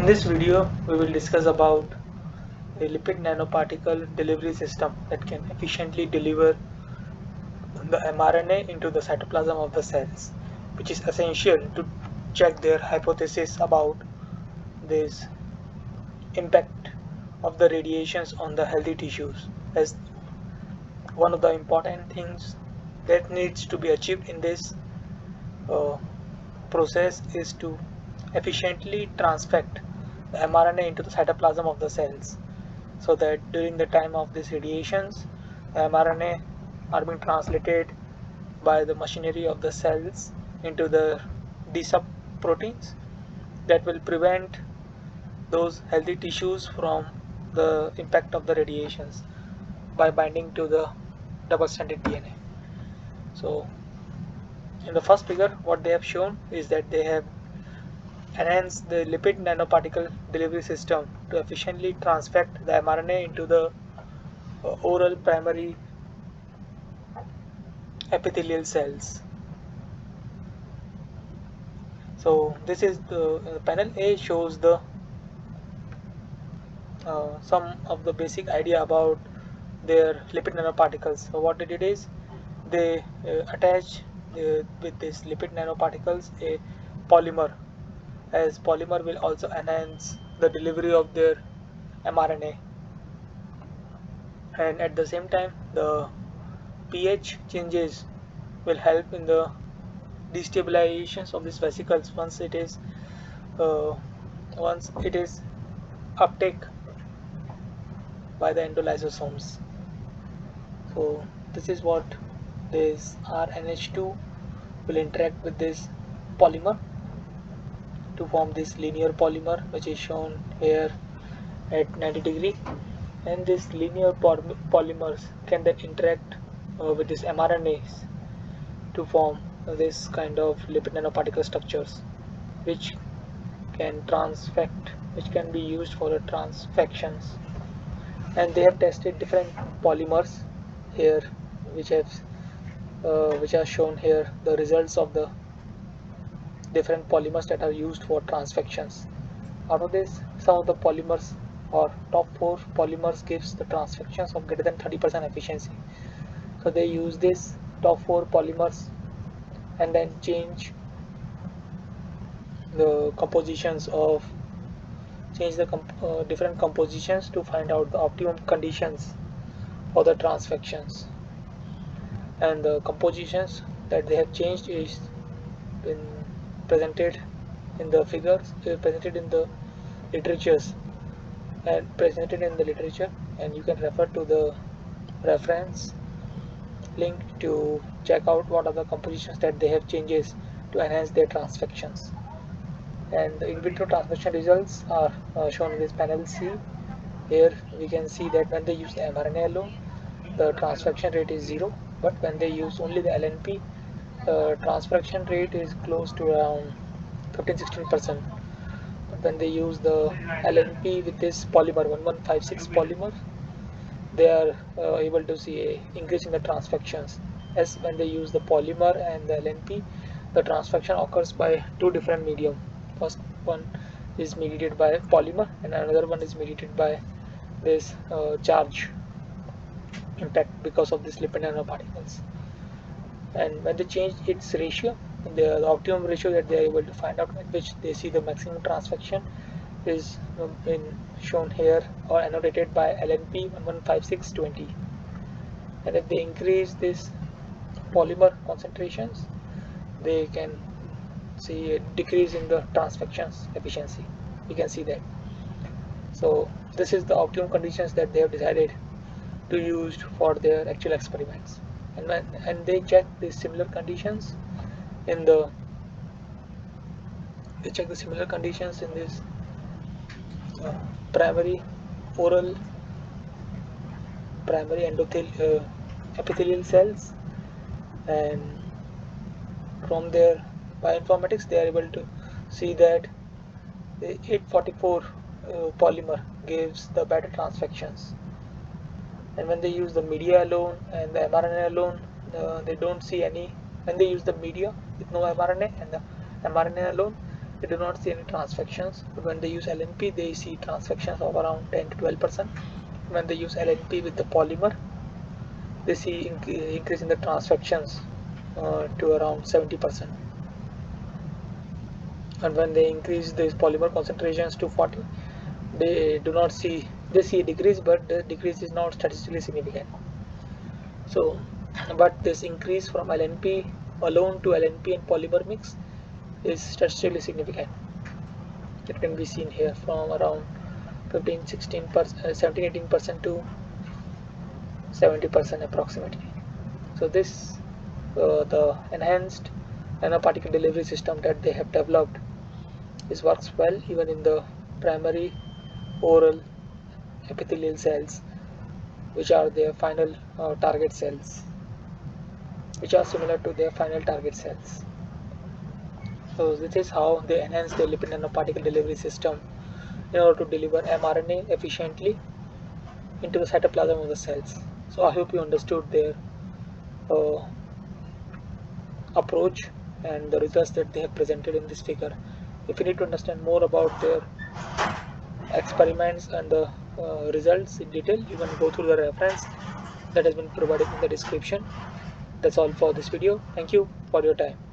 this video, we will discuss about a lipid nanoparticle delivery system that can efficiently deliver the mRNA into the cytoplasm of the cells, which is essential to check their hypothesis about this impact of the radiations on the healthy tissues. As one of the important things that needs to be achieved in this uh, process is to efficiently transfect the mRNA into the cytoplasm of the cells, so that during the time of these radiations, the mRNA are being translated by the machinery of the cells into the DSUP proteins that will prevent those healthy tissues from the impact of the radiations by binding to the double-stranded DNA. So in the first figure, what they have shown is that they have enhanced the lipid nanoparticle delivery system to efficiently transfect the mRNA into the oral primary epithelial cells. So this is the panel A shows the some of the basic idea about their lipid nanoparticles. So what they did is they attach with these lipid nanoparticles a polymer, as polymer will also enhance the delivery of their mRNA, and at the same time the pH changes will help in the destabilizations of these vesicles uh, once it is uptake by the endolysosomes. So this is what this RNH2 will interact with this polymer to form this linear polymer, which is shown here at 90 degree, and this linear polymers can then interact with this mRNAs to form this kind of lipid nanoparticle structures, which can transfect, which can be used for the transfections. And they have tested different polymers here, which are shown here, the results of the different polymers that are used for transfections. Out of this, some of the polymers or top 4 polymers gives the transfections of greater than 30% efficiency. So they use this top 4 polymers and then change the compositions of different compositions to find out the optimum conditions for the transfections. And the compositions that they have changed is been presented in the figures, presented in the literatures and you can refer to the reference link to check out what are the compositions that they have changes to enhance their transfections. And the in vitro transfection results are shown in this panel C. Here we can see that when they use the mRNA alone, the transfection rate is 0, but when they use only the LNP, transfection rate is close to around 15-16%. But when they use the LNP with this polymer 1156 polymer, they are able to see a increase in the transfections. As when they use the polymer and the LNP, the transfection occurs by two different medium. First one is mediated by polymer and another one is mediated by this charge impact because of this lipid nanoparticles. And when they change its ratio, the optimum ratio that they are able to find out, at which they see the maximum transfection, is shown here or annotated by LNP 115620. And if they increase this polymer concentrations, they can see a decrease in the transfections efficiency. You can see that. So this is the optimum conditions that they have decided to use for their actual experiments. And they check the similar conditions in the this primary oral primary epithelial cells, and from their bioinformatics they are able to see that the 844 polymer gives the better transfections. And when they use the media alone and the mRNA alone, they don't see any. When they use the media with no mRNA and the mRNA alone, they do not see any transfections. But when they use LNP, they see transfections of around 10 to 12%. When they use LNP with the polymer, they see increase in the transfections to around 70%. And when they increase these polymer concentrations to 40, they do not see, they see a decrease, but the decrease is not statistically significant. So, but this increase from LNP alone to LNP and polymer mix is statistically significant. It can be seen here from around 15, 16%, 17, 18% to 70% approximately. So this, the enhanced nanoparticle delivery system that they have developed, this works well even in the primary oral epithelial cells, which are their final target cells, which are similar to their final target cells. So this is how they enhance the lipid nanoparticle delivery system in order to deliver mRNA efficiently into the cytoplasm of the cells. So I hope you understood their uh, approach and the results that they have presented in this figure. If you need to understand more about their experiments and the results in detail, you can go through the reference that has been provided in the description. That's all for this video. Thank you for your time.